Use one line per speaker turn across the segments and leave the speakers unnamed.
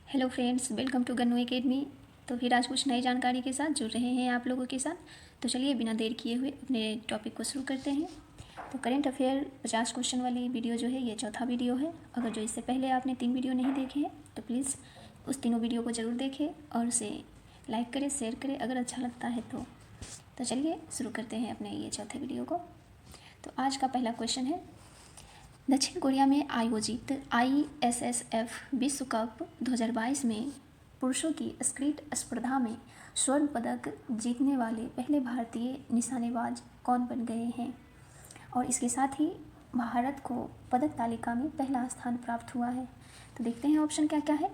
Hello friends, welcome to Gannu academy. तो फिर आज कुछ नई जानकारी के साथ जुड़ रहे हैं आप लोगों के साथ। तो चलिए बिना देर किए हुए अपने टॉपिक को शुरू करते हैं। तो करेंट अफेयर 50 क्वेश्चन वाली वीडियो जो है ये चौथा वीडियो है। अगर जो इससे पहले आपने 3 वीडियो नहीं देखे हैं तो प्लीज़ उस तीनों वीडियो को ज़रूर देखें और उसे लाइक करें, शेयर करें अगर अच्छा लगता है तो चलिए शुरू करते हैं अपने ये चौथे वीडियो को। तो आज का पहला क्वेश्चन है, दक्षिण कोरिया में आयोजित ISSF विश्व कप 2022 में पुरुषों की स्कीट स्पर्धा में स्वर्ण पदक जीतने वाले पहले भारतीय निशानेबाज कौन बन गए हैं। और इसके साथ ही भारत को पदक तालिका में पहला स्थान प्राप्त हुआ है। तो देखते हैं ऑप्शन क्या क्या है।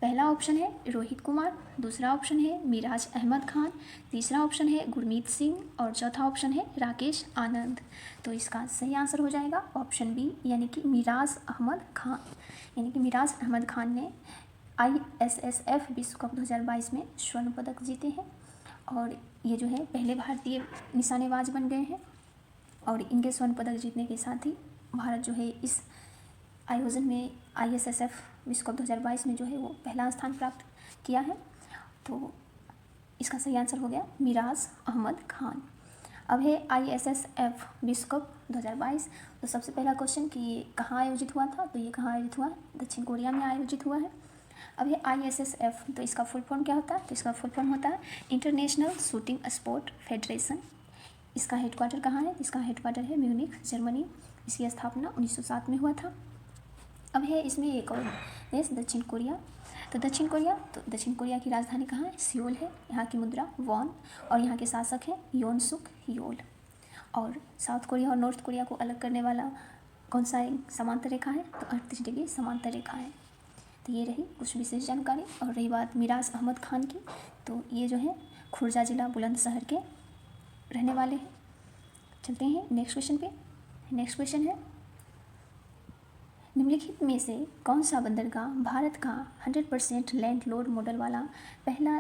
पहला ऑप्शन है रोहित कुमार, दूसरा ऑप्शन है मिराज अहमद खान, तीसरा ऑप्शन है गुरमीत सिंह और चौथा ऑप्शन है राकेश आनंद। तो इसका सही आंसर हो जाएगा ऑप्शन बी, यानी कि मिराज अहमद खान। यानी कि मिराज अहमद खान ने ISSF विश्व कप 2022 में स्वर्ण पदक जीते हैं और ये जो है पहले भारतीय निशानेबाज बन गए हैं। और इनके स्वर्ण पदक जीतने के साथ ही भारत जो है इस आयोजन में ISSF विश्व कप 2022 में जो है वो पहला स्थान प्राप्त किया है। तो इसका सही आंसर हो गया मिराज अहमद खान। अब है ISSF विश्व कप 2022। तो सबसे पहला क्वेश्चन कि ये कहाँ आयोजित हुआ था, तो ये कहाँ आयोजित हुआ है, दक्षिण कोरिया में आयोजित हुआ है। अब है ISSF, तो इसका फुल फॉर्म क्या होता है, तो इसका फुल फॉर्म होता है इंटरनेशनल शूटिंग स्पोर्ट फेडरेशन। इसका हेडक्वार्टर कहाँ है, इसका हेडक्वार्टर है म्यूनिख, जर्मनी। इसकी स्थापना 1907 में हुआ था। अब है इसमें एक और देश दक्षिण कोरिया। तो दक्षिण कोरिया की राजधानी कहाँ है, सियोल है। यहाँ की मुद्रा वॉन और यहाँ के शासक हैं योन सुक योल। और साउथ कोरिया और नॉर्थ कोरिया को अलग करने वाला कौन सा एक समांतर रेखा है, तो 38 डिग्री समांतर रेखा है। तो ये रही कुछ विशेष जानकारी। और रही बात मिराज अहमद खान की, तो ये जो है खुर्जा जिला बुलंदशहर के रहने वाले हैं। चलते हैं नेक्स्ट क्वेश्चन पे। नेक्स्ट क्वेश्चन है, निम्नलिखित में से कौन सा बंदरगाह भारत का 100% लैंड लोड मॉडल वाला पहला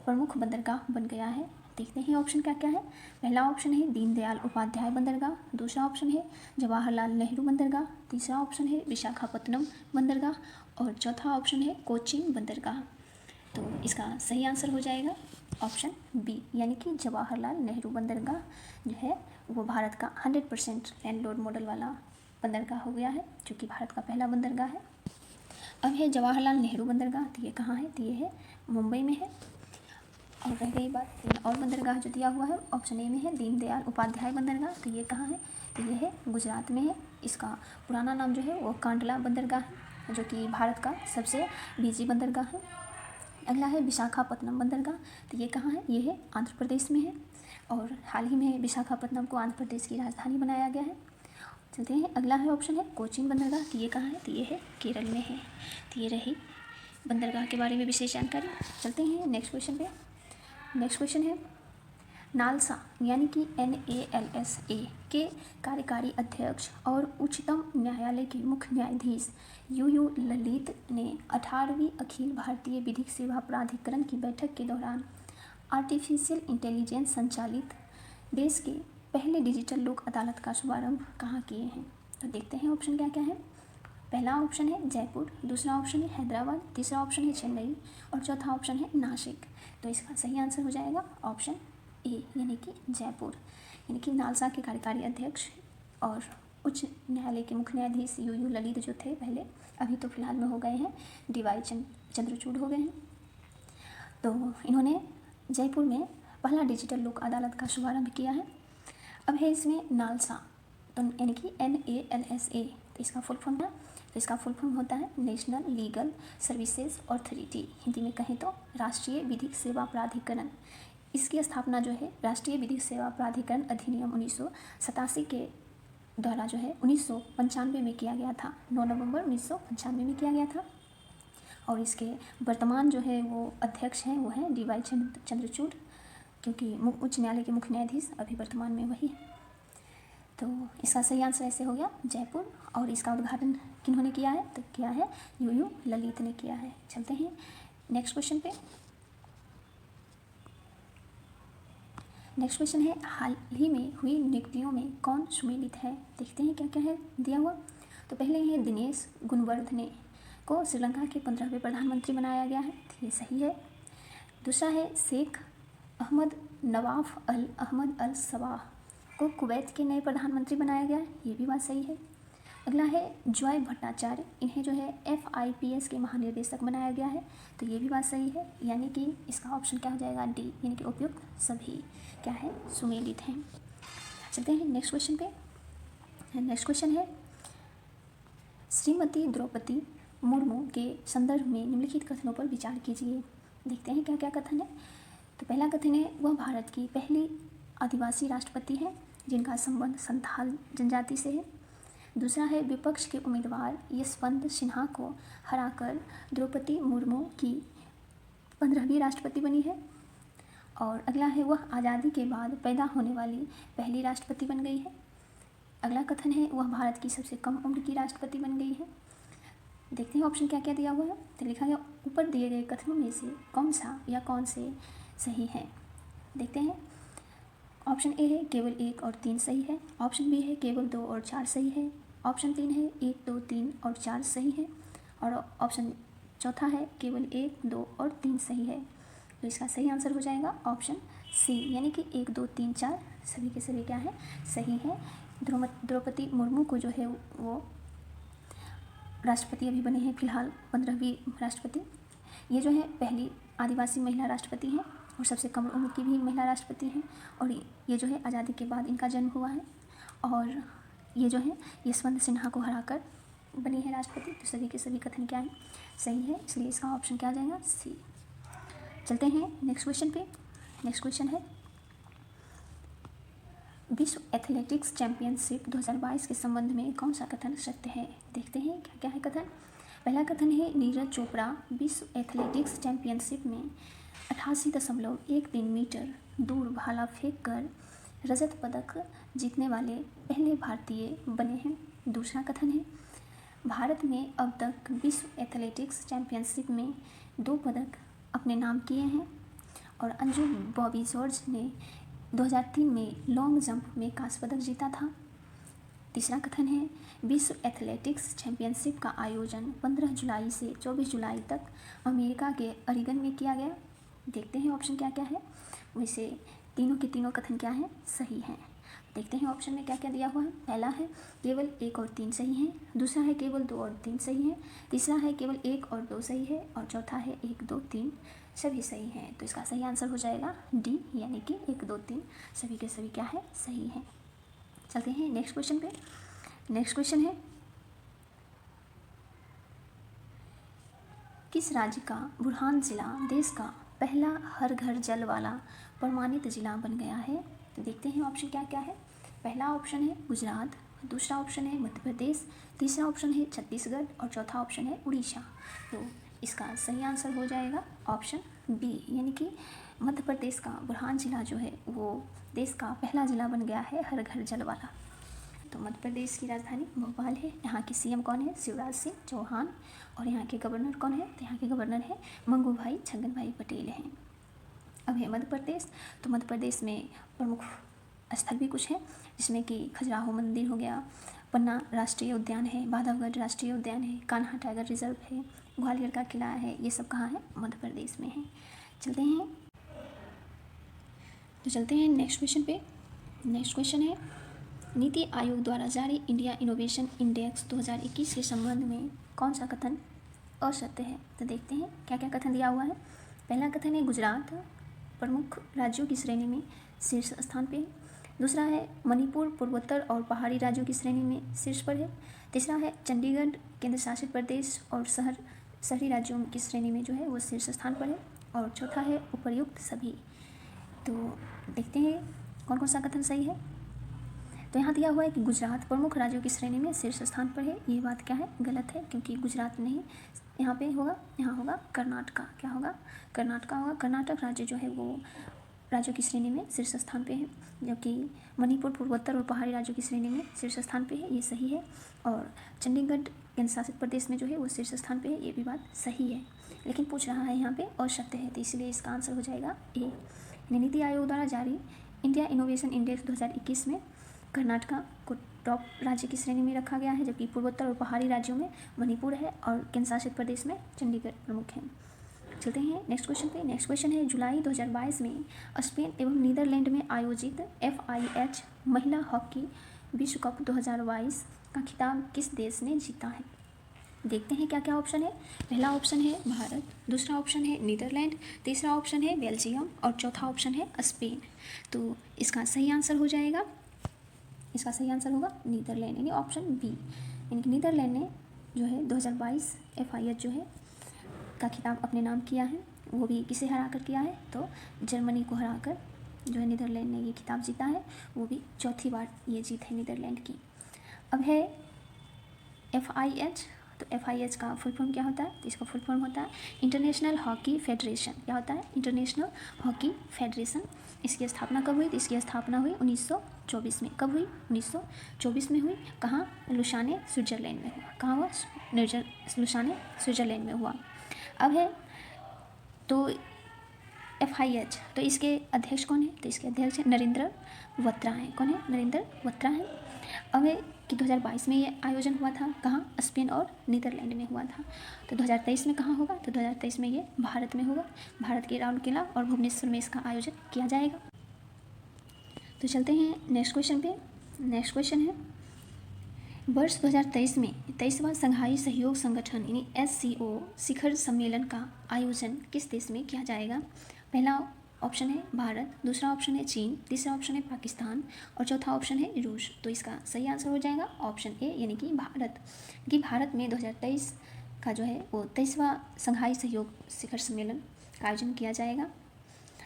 प्रमुख बंदरगाह बन गया है। देखते हैं ऑप्शन क्या क्या है। पहला ऑप्शन है दीनदयाल उपाध्याय बंदरगाह, दूसरा ऑप्शन है जवाहरलाल नेहरू बंदरगाह, तीसरा ऑप्शन है विशाखापत्तनम बंदरगाह और चौथा ऑप्शन है कोचीन बंदरगाह। तो इसका सही आंसर हो जाएगा ऑप्शन बी, यानी कि जवाहरलाल नेहरू बंदरगाह जो है वो भारत का 100% लैंड लोड मॉडल वाला बंदरगाह हो गया है, जो कि भारत का पहला बंदरगाह है। अब है जवाहरलाल नेहरू बंदरगाह, तो ये कहाँ है, तो ये है मुंबई में है। और रह गई बात तीन और बंदरगाह जो दिया हुआ है, ऑप्शन ए में है दीनदयाल उपाध्याय बंदरगाह, तो ये कहाँ है, तो ये है गुजरात में है। इसका पुराना नाम जो है वो कांडला बंदरगाह है, जो कि भारत का सबसे बिजी बंदरगाह है। अगला है विशाखापत्तनम बंदरगाह, तो ये कहाँ है, ये है आंध्र प्रदेश में है। और हाल ही में विशाखापत्तनम को आंध्र प्रदेश की राजधानी बनाया गया है। चलते हैं, अगला है ऑप्शन है कोचीन बंदरगाह, तो ये कहाँ है, तो ये है केरल में है। तो ये रही बंदरगाह के बारे में विशेष जानकारी। चलते हैं नेक्स्ट क्वेश्चन पे। नेक्स्ट क्वेश्चन है, नालसा यानी कि NALSA के कार्यकारी अध्यक्ष और उच्चतम न्यायालय के मुख्य न्यायाधीश UU ललित ने 18वीं अखिल भारतीय विधिक सेवा प्राधिकरण की बैठक के दौरान आर्टिफिशियल इंटेलिजेंस संचालित देश के पहले डिजिटल लोक अदालत का शुभारंभ कहाँ किए हैं। तो देखते हैं ऑप्शन क्या क्या है। पहला ऑप्शन है जयपुर, दूसरा ऑप्शन है हैदराबाद, तीसरा ऑप्शन है चेन्नई और चौथा ऑप्शन है नासिक। तो इसका सही आंसर हो जाएगा ऑप्शन ए, यानी कि जयपुर। यानी कि नालसा के कार्यकारी अध्यक्ष और उच्च न्यायालय के मुख्य न्यायाधीश UU ललित जो थे पहले, अभी तो फिलहाल में हो गए हैं DY चंद्रचूड़ हो गए हैं। तो इन्होंने जयपुर में पहला डिजिटल लोक अदालत का शुभारंभ किया है। अब है इसमें नालसा, तो यानी कि NALSA, तो इसका फुल फॉर्म है, तो इसका फुल फॉर्म होता है national legal services authority, Hindi में कहें तो राष्ट्रीय विधिक सेवा प्राधिकरण। इसकी स्थापना जो है राष्ट्रीय विधिक सेवा प्राधिकरण अधिनियम 1987 के द्वारा जो है 1995 में किया गया था, 9 नवंबर 1995 में किया गया था। और इसके वर्तमान जो है वो अध्यक्ष हैं वो हैं DY चंद्रचूड़, क्योंकि उच्च न्यायालय के मुख्य न्यायाधीश अभी वर्तमान में वही है। तो इसका सही आंसर ऐसे हो गया जयपुर। और इसका उद्घाटन किन्होंने किया है, तो किया है UU ललित ने किया है। चलते हैं नेक्स्ट क्वेश्चन पे। नेक्स्ट क्वेश्चन है, हाल ही में हुई नियुक्तियों में कौन सुमेलित है। देखते हैं क्या क्या है दिया हुआ। तो पहले है दिनेश गुणवर्धने, को श्रीलंका के 15वें प्रधानमंत्री बनाया गया है, तो ये सही है। दूसरा है शेख अहमद नवाफ अल अहमद अल सबाह को कुवैत के नए प्रधानमंत्री बनाया गया है, ये भी बात सही है। अगला है जॉय भट्टाचार्य, इन्हें जो है FIPS के महानिदेशक बनाया गया है, तो ये भी बात सही है। यानी कि इसका ऑप्शन क्या हो जाएगा, डी, यानी कि उपयुक्त सभी क्या है, सुमेलित हैं। चलते हैं नेक्स्ट क्वेश्चन पे। नेक्स्ट क्वेश्चन है श्रीमती द्रौपदी मुर्मू के संदर्भ में निम्नलिखित कथनों पर विचार कीजिए। देखते हैं क्या क्या कथन है। तो पहला कथन है वह भारत की पहली आदिवासी राष्ट्रपति है जिनका संबंध संथाल जनजाति से है। दूसरा है विपक्ष के उम्मीदवार यशवंत सिन्हा को हराकर द्रौपदी मुर्मू की 15वीं राष्ट्रपति बनी है। और अगला है वह आज़ादी के बाद पैदा होने वाली पहली राष्ट्रपति बन गई है। अगला कथन है वह भारत की सबसे कम उम्र की राष्ट्रपति बन गई है। देखते हैं ऑप्शन क्या क्या दिया हुआ है। तो लिखा गया ऊपर दिए गए कथनों में से कौन सा या कौन से सही है। देखते हैं। ऑप्शन ए है केवल 1 और 3 सही है। ऑप्शन बी है केवल 2 और 4 सही है। ऑप्शन 3 है 1, 2, 3 और 4 सही है। और ऑप्शन चौथा है केवल 1, 2 और 3 सही है। तो इसका सही आंसर हो जाएगा ऑप्शन सी, यानी कि 1, 2, 3, 4 सभी के सभी क्या है, सही है। द्रौपदी मुर्मू को जो है वो राष्ट्रपति अभी बने हैं फिलहाल 15वीं राष्ट्रपति। ये जो है पहली आदिवासी महिला राष्ट्रपति हैं और सबसे कम उम्र की भी महिला राष्ट्रपति हैं। और ये जो है आज़ादी के बाद इनका जन्म हुआ है। और ये जो है यशवंत सिन्हा को हराकर बनी है राष्ट्रपति। तो सभी के सभी कथन क्या है, सही है, इसलिए इसका ऑप्शन क्या आ जाएगा, सी। चलते हैं नेक्स्ट क्वेश्चन पे। नेक्स्ट क्वेश्चन है विश्व एथलेटिक्स चैंपियनशिप 2022 के संबंध में कौन सा कथन सत्य है। देखते हैं क्या क्या है कथन। पहला कथन है नीरज चोपड़ा विश्व एथलेटिक्स चैंपियनशिप में 88.13 मीटर दूर भाला फेंक कर रजत पदक जीतने वाले पहले भारतीय बने हैं। दूसरा कथन है भारत ने अब तक विश्व एथलेटिक्स चैंपियनशिप में 2 पदक अपने नाम किए हैं। और अंजू बॉबी जॉर्ज ने 2003 में लॉन्ग जंप में कांस्य पदक जीता था। तीसरा कथन है विश्व एथलेटिक्स चैंपियनशिप का आयोजन 15 जुलाई से 24 जुलाई तक अमेरिका के ओरेगन में किया गया। देखते हैं ऑप्शन क्या क्या है। वैसे तीनों के तीनों कथन क्या हैं, सही हैं। देखते हैं ऑप्शन में क्या क्या दिया हुआ है। पहला है केवल 1 और 3 सही हैं। दूसरा है केवल 2 और 3 सही हैं। तीसरा है केवल 1 और 2 सही है। और चौथा है 1, 2, 3 सभी सही हैं। तो इसका सही आंसर हो जाएगा डी, यानी कि 1, 2, 3 सभी के सभी क्या है, सही हैं। चलते हैं नेक्स्ट क्वेश्चन पे। नेक्स्ट क्वेश्चन है किस राज्य का बुरहान जिला देश का पहला हर घर जल वाला प्रमाणित जिला बन गया है। तो देखते हैं ऑप्शन क्या क्या है। पहला ऑप्शन है गुजरात, दूसरा ऑप्शन है मध्य प्रदेश, तीसरा ऑप्शन है छत्तीसगढ़ और चौथा ऑप्शन है उड़ीसा। तो इसका सही आंसर हो जाएगा ऑप्शन बी, यानी कि मध्य प्रदेश का बुरहान जिला जो है वो देश का पहला जिला बन गया है हर घर जल वाला। तो मध्य प्रदेश की राजधानी भोपाल है। यहाँ के CM कौन है, शिवराज सिंह चौहान। और यहाँ के गवर्नर कौन है, तो यहाँ के गवर्नर है मंगू भाई छगन भाई पटेल हैं। अब है मध्य प्रदेश। तो मध्य प्रदेश में प्रमुख स्थल भी कुछ हैं, जिसमें कि खजुराहो मंदिर हो गया, पन्ना राष्ट्रीय उद्यान है, बांधवगढ़ राष्ट्रीय उद्यान है, कान्हा टाइगर रिजर्व है, ग्वालियर का किला है। ये सब कहाँ है, मध्य प्रदेश में है। चलते हैं नेक्स्ट क्वेश्चन पे। नेक्स्ट क्वेश्चन है नीति आयोग द्वारा जारी इंडिया इनोवेशन इंडेक्स 2021 के संबंध में कौन सा कथन असत्य है। तो देखते हैं क्या क्या कथन दिया हुआ है। पहला कथन है गुजरात प्रमुख राज्यों की श्रेणी में शीर्ष स्थान पे है। दूसरा है मणिपुर पूर्वोत्तर और पहाड़ी राज्यों की श्रेणी में शीर्ष पर है। तीसरा है चंडीगढ़ केंद्र शासित प्रदेश और शहरी राज्यों की श्रेणी में जो है वो शीर्ष स्थान पर है। और चौथा है उपर्युक्त सभी। तो देखते हैं कौन कौन सा कथन सही है। तो यहाँ दिया हुआ है कि गुजरात प्रमुख राज्यों की श्रेणी में शीर्ष स्थान पर है। ये बात क्या है, गलत है, क्योंकि गुजरात नहीं यहाँ पे होगा, यहाँ होगा कर्नाटका। क्या होगा, कर्नाटका होगा। कर्नाटक राज्य जो है वो राज्यों की श्रेणी में शीर्ष स्थान पे है, जबकि मणिपुर पूर्वोत्तर और पहाड़ी राज्यों की श्रेणी में शीर्ष स्थान पे है, ये सही है। और चंडीगढ़ केंद्र शासित प्रदेश में जो है वो शीर्ष स्थान पे है, ये भी बात सही है। लेकिन पूछ रहा है यहाँ पे असत्य है, तो इसलिए इसका आंसर हो जाएगा ए। नीति आयोग द्वारा जारी इंडिया इनोवेशन इंडेक्स 2021 में कर्नाटका को टॉप राज्य की श्रेणी में रखा गया है, जबकि पूर्वोत्तर और पहाड़ी राज्यों में मणिपुर है और केंद्र शासित प्रदेश में चंडीगढ़ प्रमुख है। चलते हैं नेक्स्ट क्वेश्चन पे। नेक्स्ट क्वेश्चन है, जुलाई 2022 में स्पेन एवं नीदरलैंड में आयोजित FIH महिला हॉकी विश्व कप 2022 का खिताब किस देश ने जीता है? देखते हैं क्या क्या ऑप्शन है। पहला ऑप्शन है भारत, दूसरा ऑप्शन है नीदरलैंड, तीसरा ऑप्शन है बेल्जियम और चौथा ऑप्शन है स्पेन। तो इसका सही आंसर हो जाएगा, इसका सही आंसर होगा नीदरलैंड, यानी ऑप्शन बी, यानी कि नीदरलैंड ने जो है 2022 FIH जो है का खिताब अपने नाम किया है। वो भी किसे हरा कर किया है? तो जर्मनी को हरा कर जो है नीदरलैंड ने ये खिताब जीता है, वो भी चौथी बार ये जीत है नीदरलैंड की। अब है FIH, तो FIH का फुल फॉर्म क्या होता है? तो इसका फुल फॉर्म होता है इंटरनेशनल हॉकी फेडरेशन। क्या होता है? International hockey federation. इसकी स्थापना कब हुई? तो इसकी स्थापना हुई 1924 में। कब हुई? 1924 में हुई। कहाँ? लुसाने, स्विट्जरलैंड में हुआ। कहाँ हुआ? लुसाने, स्विट्जरलैंड में हुआ। अब है तो FIH, तो इसके अध्यक्ष कौन है? तो इसके अध्यक्ष नरेंद्र बत्रा हैं। कौन है? नरेंद्र बत्रा हैं। अब है कि 2022 में ये आयोजन हुआ था। कहाँ? स्पेन और नीदरलैंड में हुआ था। तो 2023 में कहाँ होगा? तो 2023 में ये भारत में होगा। भारत के राउरकेला और भुवनेश्वर में इसका आयोजन किया जाएगा। तो चलते हैं नेक्स्ट क्वेश्चन पे। नेक्स्ट क्वेश्चन है, वर्ष 2023 में 23वां संघाई सहयोग संगठन यानी SCO शिखर सम्मेलन का आयोजन किस देश में किया जाएगा? पहला ऑप्शन है भारत, दूसरा ऑप्शन है चीन, तीसरा ऑप्शन है पाकिस्तान और चौथा ऑप्शन है रूस। तो इसका सही आंसर हो जाएगा ऑप्शन ए, यानी कि भारत। कि भारत में 2023 का जो है वो 23वां संघाई सहयोग शिखर सम्मेलन का आयोजन किया जाएगा।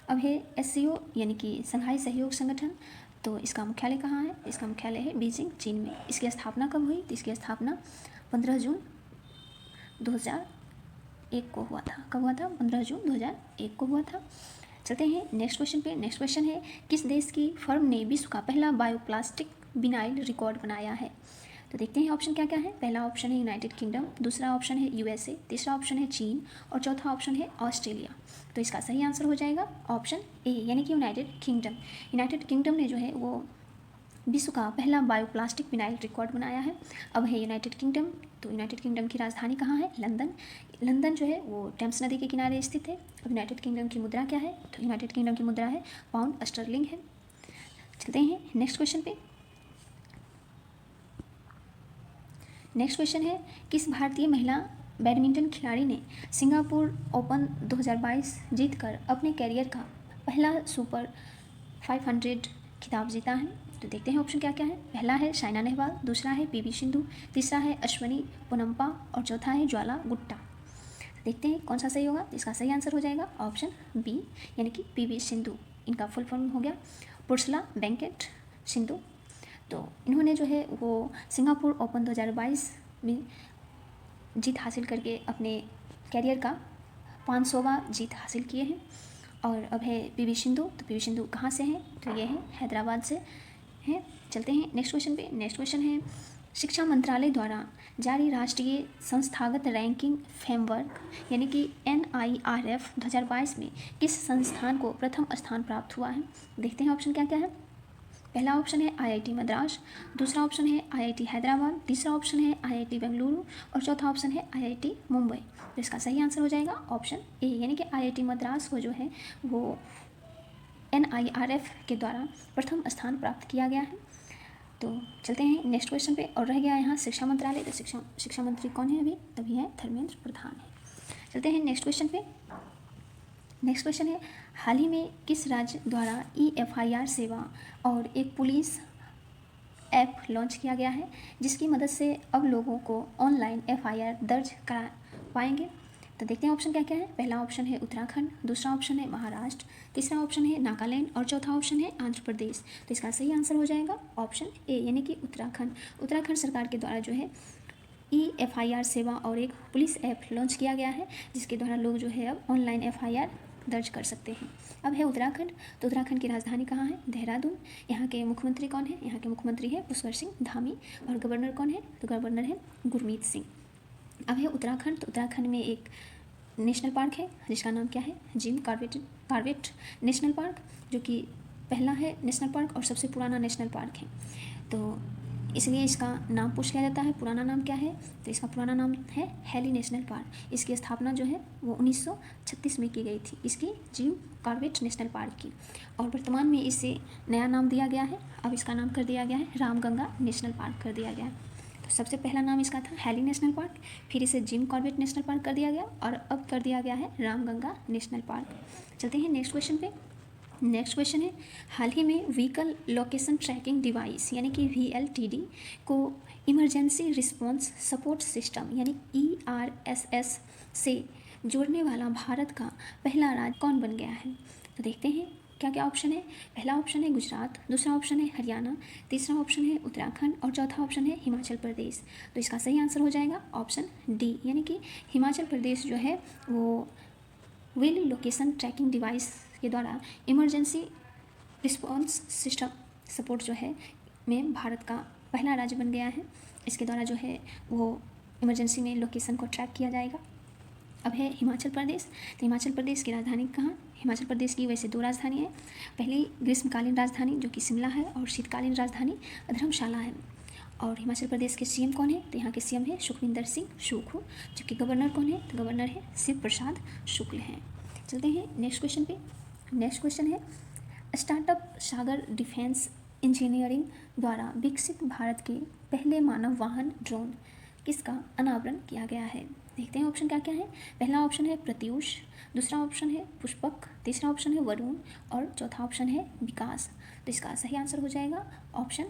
अब है SCO यानी कि संघाई सहयोग संगठन, तो इसका मुख्यालय कहाँ है? इसका मुख्यालय है बीजिंग, चीन में। इसकी स्थापना कब हुई? तो इसकी स्थापना 15 जून 2001 को हुआ था। कब हुआ था? 15 जून 2001 को हुआ था। चलते हैं नेक्स्ट क्वेश्चन पे। नेक्स्ट क्वेश्चन है, किस देश की फर्म ने विश्व का पहला बायोप्लास्टिक विनाइल रिकॉर्ड बनाया है? तो देखते हैं ऑप्शन क्या क्या है। पहला ऑप्शन है यूनाइटेड किंगडम, दूसरा ऑप्शन है USA, तीसरा ऑप्शन है चीन और चौथा ऑप्शन है ऑस्ट्रेलिया। तो इसका सही आंसर हो जाएगा ऑप्शन ए, यानी कि यूनाइटेड किंगडम। यूनाइटेड किंगडम ने जो है वो विश्व का पहला बायोप्लास्टिक विनाइल रिकॉर्ड बनाया है। अब है यूनाइटेड किंगडम, तो यूनाइटेड किंगडम की राजधानी कहाँ है? लंदन। लंदन जो है वो टेम्स नदी के किनारे स्थित है। अब यूनाइटेड किंगडम की मुद्रा क्या है? तो यूनाइटेड किंगडम की मुद्रा है पाउंड स्टर्लिंग है। चलते हैं नेक्स्ट क्वेश्चन पे। नेक्स्ट क्वेश्चन है, किस भारतीय महिला बैडमिंटन खिलाड़ी ने सिंगापुर ओपन 2022 जीतकर अपने कैरियर का पहला सुपर 500 खिताब जीता है? तो देखते हैं ऑप्शन क्या क्या है। पहला है साइना नेहवाल, दूसरा है PV सिंधु, तीसरा है अश्विनी पोनप्पा और चौथा है ज्वाला गुट्टा। देखते हैं कौन सा सही होगा। तो इसका सही आंसर हो जाएगा ऑप्शन बी, यानी कि PV सिंधु। इनका फुल फॉर्म हो गया पुर्सला वेंकट सिंधु। तो इन्होंने जो है वो सिंगापुर ओपन 2022 में जीत हासिल करके अपने कैरियर का 500वां जीत हासिल किए हैं। और अब है PV सिंधु, तो PV सिंधु कहाँ से हैं? तो ये हैं हैदराबाद से हैं। चलते हैं नेक्स्ट क्वेश्चन पे। नेक्स्ट क्वेश्चन है, शिक्षा मंत्रालय द्वारा जारी राष्ट्रीय संस्थागत रैंकिंग फ्रेमवर्क यानी कि NIRF 2022 में किस संस्थान को प्रथम स्थान प्राप्त हुआ है? देखते हैं ऑप्शन क्या क्या है। पहला ऑप्शन है IIT मद्रास, दूसरा ऑप्शन है IIT हैदराबाद, तीसरा ऑप्शन है IIT बेंगलुरु और चौथा ऑप्शन है IIT मुंबई। तो इसका सही आंसर हो जाएगा ऑप्शन ए, यानी कि IIT मद्रास को जो है वो NIRF के द्वारा प्रथम स्थान प्राप्त किया गया है। तो चलते हैं नेक्स्ट क्वेश्चन पे। और रह गया यहाँ शिक्षा मंत्रालय, तो शिक्षा मंत्री कौन है अभी? तभी है धर्मेंद्र प्रधान है। चलते हैं नेक्स्ट क्वेश्चन पे। नेक्स्ट क्वेश्चन है, हाल ही में किस राज्य द्वारा EFIR सेवा और एक पुलिस ऐप लॉन्च किया गया है जिसकी मदद से अब लोगों को ऑनलाइन FIR दर्ज करा पाएंगे? तो देखते हैं ऑप्शन क्या क्या है। पहला ऑप्शन है उत्तराखंड, दूसरा ऑप्शन है महाराष्ट्र, तीसरा ऑप्शन है नागालैंड और चौथा ऑप्शन है आंध्र प्रदेश। तो इसका सही आंसर हो जाएगा ऑप्शन ए, यानी कि उत्तराखंड। उत्तराखंड सरकार के द्वारा जो है EFIR सेवा और एक पुलिस ऐप लॉन्च किया गया है जिसके द्वारा लोग जो है अब ऑनलाइन FIR दर्ज कर सकते हैं। अब है उत्तराखंड, तो उत्तराखंड की राजधानी कहाँ है? देहरादून। यहाँ के मुख्यमंत्री कौन है? यहाँ के मुख्यमंत्री है पुष्कर सिंह धामी। और गवर्नर कौन है? तो गवर्नर है गुरमीत सिंह। अब है उत्तराखंड, तो उत्तराखंड में एक नेशनल पार्क है जिसका नाम क्या है? जिम कॉर्बेट नेशनल पार्क, जो कि पहला है नेशनल पार्क और सबसे पुराना नेशनल पार्क है। तो इसलिए इसका नाम पूछ लिया जाता है, पुराना नाम क्या है, तो इसका पुराना नाम है हेली नेशनल पार्क। इसकी स्थापना जो है वो 1936 में की गई थी, इसकी जिम कॉर्बेट नेशनल पार्क की, और वर्तमान में इसे नया नाम दिया गया है। अब इसका नाम कर दिया गया है रामगंगा नेशनल पार्क कर दिया गया है। तो सबसे पहला नाम इसका था हेली नेशनल पार्क, फिर इसे जिम कॉर्बेट नेशनल पार्क कर दिया गया, और अब कर दिया गया है रामगंगा नेशनल पार्क। चलते हैं नेक्स्ट क्वेश्चन पे। नेक्स्ट क्वेश्चन है, हाल ही में व्हीकल लोकेशन ट्रैकिंग डिवाइस यानी कि VLTD को इमरजेंसी रिस्पॉन्स सपोर्ट सिस्टम यानी ERSS से जोड़ने वाला भारत का पहला राज्य कौन बन गया है? तो देखते हैं क्या क्या ऑप्शन है। पहला ऑप्शन है गुजरात, दूसरा ऑप्शन है हरियाणा, तीसरा ऑप्शन है उत्तराखंड और चौथा ऑप्शन है हिमाचल प्रदेश। तो इसका सही आंसर हो जाएगा ऑप्शन डी, यानी कि हिमाचल प्रदेश जो है वो व्हील लोकेशन ट्रैकिंग डिवाइस के द्वारा इमरजेंसी रिस्पॉन्स सिस्टम सपोर्ट जो है में भारत का पहला राज्य बन गया है। इसके द्वारा जो है वो इमरजेंसी में लोकेशन को ट्रैक किया जाएगा। अब है हिमाचल प्रदेश। तो हिमाचल प्रदेश की राजधानी कहाँ? हिमाचल प्रदेश की वैसे दो राजधानी है। पहली ग्रीष्मकालीन राजधानी जो कि शिमला है, और शीतकालीन राजधानी धर्मशाला है। और हिमाचल प्रदेश के CM कौन है? तो यहाँ के CM है सुखविंदर सिंह सुक्खू। जबकि गवर्नर कौन है? तो गवर्नर है शिव प्रसाद शुक्ल हैं। चलते हैं नेक्स्ट क्वेश्चन पे। नेक्स्ट क्वेश्चन है, स्टार्टअप सागर डिफेंस इंजीनियरिंग द्वारा विकसित भारत के पहले मानव वाहन ड्रोन किसका अनावरण किया गया है? देखते हैं ऑप्शन क्या क्या है। पहला ऑप्शन है प्रत्यूष, दूसरा ऑप्शन है पुष्पक, तीसरा ऑप्शन है वरुण और चौथा ऑप्शन है विकास। तो इसका सही आंसर हो जाएगा ऑप्शन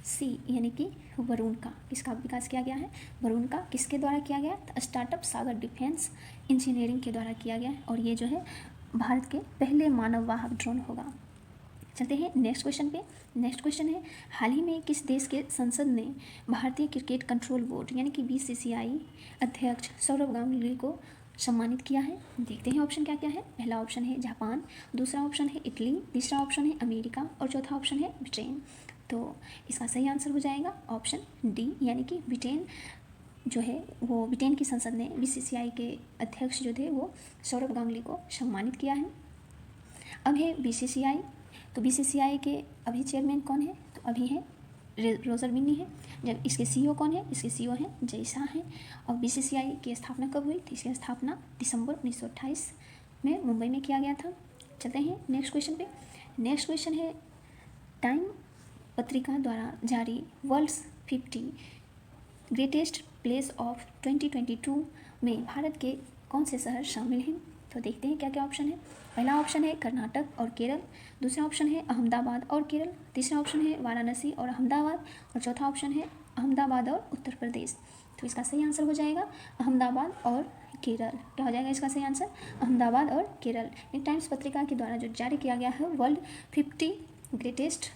C, यानी कि वरुण का। किसका विकास किया गया है? वरुण का। किसके द्वारा किया गया? तो स्टार्टअप सागर डिफेंस इंजीनियरिंग के द्वारा किया गया है, और ये जो है भारत के पहले मानव वाहक ड्रोन होगा। चलते हैं नेक्स्ट क्वेश्चन पे। नेक्स्ट क्वेश्चन है, हाल ही में किस देश के संसद ने भारतीय क्रिकेट कंट्रोल बोर्ड यानी कि BCCI अध्यक्ष सौरभ गांगुली को सम्मानित किया है? देखते हैं ऑप्शन क्या क्या है। पहला ऑप्शन है जापान, दूसरा ऑप्शन है इटली, तीसरा ऑप्शन है अमेरिका और चौथा ऑप्शन है ब्रिटेन। तो इसका सही आंसर हो जाएगा ऑप्शन डी, यानी कि ब्रिटेन जो है वो ब्रिटेन की संसद ने BCCI के अध्यक्ष जो थे वो सौरभ गांगुली को सम्मानित किया है। अब है BCCI। तो BCCI के अभी चेयरमैन कौन है? तो अभी है रोजर बिन्नी है। जब इसके CEO कौन है? इसके CEO हैं जय शाह हैं। और BCCI की स्थापना कब हुई थी? इसकी स्थापना दिसंबर 1928 में मुंबई में किया गया था। चलते हैं नेक्स्ट क्वेश्चन पे। नेक्स्ट क्वेश्चन है, टाइम पत्रिका द्वारा जारी वर्ल्ड्स 50 ग्रेटेस्ट प्लेस ऑफ 2022 में भारत के कौन से शहर शामिल हैं? तो देखते हैं क्या क्या ऑप्शन है। पहला ऑप्शन है कर्नाटक और केरल, दूसरा ऑप्शन है अहमदाबाद और केरल, तीसरा ऑप्शन है वाराणसी और अहमदाबाद और चौथा ऑप्शन है अहमदाबाद और उत्तर प्रदेश। तो इसका सही आंसर हो जाएगा अहमदाबाद और केरल। क्या हो जाएगा इसका सही आंसर? अहमदाबाद और केरल। टाइम्स पत्रिका के द्वारा जो जारी किया गया है वर्ल्ड 50 ग्रेटेस्ट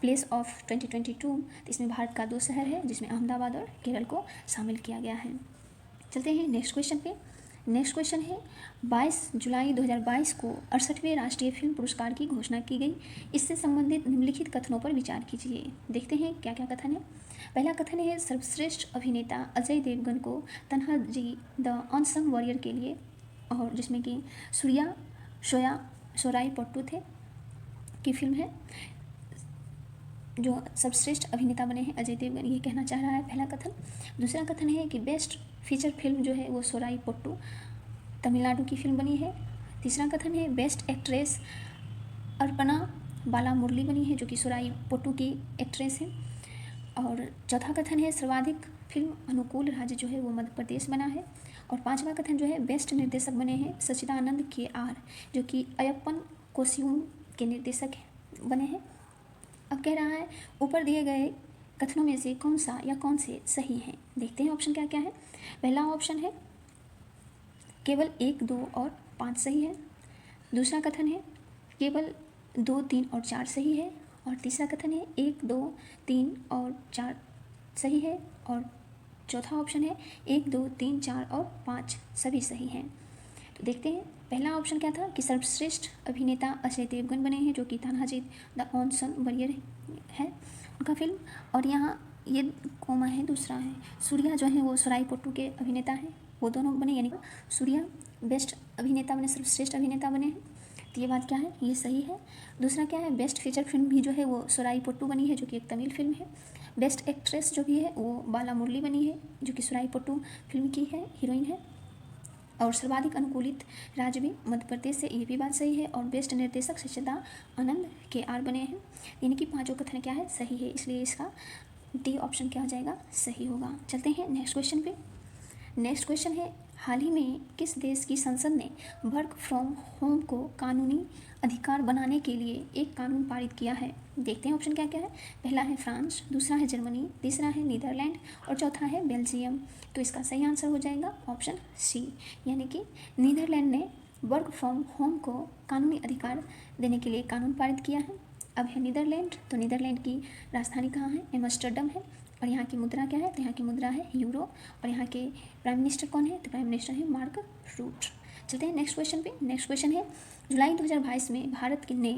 प्लेस ऑफ 2022, तो इसमें भारत का दो शहर है जिसमें अहमदाबाद और केरल को शामिल किया गया है। चलते हैं नेक्स्ट क्वेश्चन पे। नेक्स्ट क्वेश्चन है, 22 जुलाई 2022 को 68वें राष्ट्रीय फिल्म पुरस्कार की घोषणा की गई। इससे संबंधित निम्नलिखित कथनों पर विचार कीजिए। देखते हैं क्या क्या कथन है। पहला कथन है, सर्वश्रेष्ठ अभिनेता अजय देवगन को तन्हा जी द अनसंग वॉरियर के लिए, और जिसमें कि सोराई पोट्टू थे की फिल्म है, जो सर्वश्रेष्ठ अभिनेता बने हैं अजय देवगन, ये कहना चाह रहा है पहला कथन। दूसरा कथन है कि बेस्ट फीचर फिल्म जो है वो सोराई पोट्टू तमिलनाडु की फिल्म बनी है। तीसरा कथन है बेस्ट एक्ट्रेस अर्पणा बाला मुरली बनी है, जो कि सोराई पोट्टू की एक्ट्रेस है। और चौथा कथन है सर्वाधिक फिल्म अनुकूल राज्य जो है वो मध्य प्रदेश बना है। और पांचवा कथन जो है बेस्ट निर्देशक बने हैं सच्चिदानंद KR, जो कि अयप्पन कोशियूम के निर्देशक बने हैं। अब कह रहा है ऊपर दिए गए कथनों में से कौन सा या कौन से सही हैं? देखते हैं ऑप्शन क्या क्या है। पहला ऑप्शन है केवल 1, 2 और 5 सही है। दूसरा कथन है केवल 2, 3 और 4 सही है। और तीसरा कथन है 1, 2, 3 और 4 सही है। और चौथा ऑप्शन है 1, 2, 3, 4 और 5 सभी सही हैं। तो देखते हैं पहला ऑप्शन क्या था कि सर्वश्रेष्ठ अभिनेता अजय देवगन बने हैं, जो कि तान्हाजी द अनसंग वॉरियर है उनका फिल्म। और यहाँ ये कोमा है, दूसरा है सूर्या जो है वो सोराई पोट्टू के अभिनेता हैं, वो दोनों बने, यानी सूर्या बेस्ट अभिनेता बने, सर्वश्रेष्ठ अभिनेता बने हैं। तो ये बात क्या है? ये सही है। दूसरा क्या है, बेस्ट फीचर फिल्म भी जो है वो सोराई पोट्टू बनी है, जो कि एक तमिल फिल्म है। बेस्ट एक्ट्रेस जो भी है वो बाला मुरली बनी है, जो कि सुराईपोटू फिल्म की है, हीरोइन है। और सर्वाधिक अनुकूलित राज्य भी मध्य प्रदेश से, ये भी बात सही है। और बेस्ट निर्देशक सचिदा आनंद KR बने हैं। यानी कि पांचों कथन क्या है, सही है, इसलिए इसका डी ऑप्शन क्या हो जाएगा, सही होगा। चलते हैं नेक्स्ट क्वेश्चन पे। नेक्स्ट क्वेश्चन है, हाल ही में किस देश की संसद ने वर्क फ्रॉम होम को कानूनी अधिकार बनाने के लिए एक कानून पारित किया है? देखते हैं ऑप्शन क्या क्या है। पहला है फ्रांस, दूसरा है जर्मनी, तीसरा है नीदरलैंड और चौथा है बेल्जियम। तो इसका सही आंसर हो जाएगा ऑप्शन सी, यानी कि नीदरलैंड ने वर्क फ्रॉम होम को कानूनी अधिकार देने के लिए कानून पारित किया है। अब है नीदरलैंड, तो नीदरलैंड की राजधानी कहाँ है, एम्स्टर्डम है। और यहाँ की मुद्रा क्या है, तो यहाँ की मुद्रा है यूरो। और यहाँ के प्राइम मिनिस्टर कौन है, तो प्राइम मिनिस्टर है मार्क रूट। चलते हैं नेक्स्ट क्वेश्चन पे। नेक्स्ट क्वेश्चन है, जुलाई 2022 में भारत ने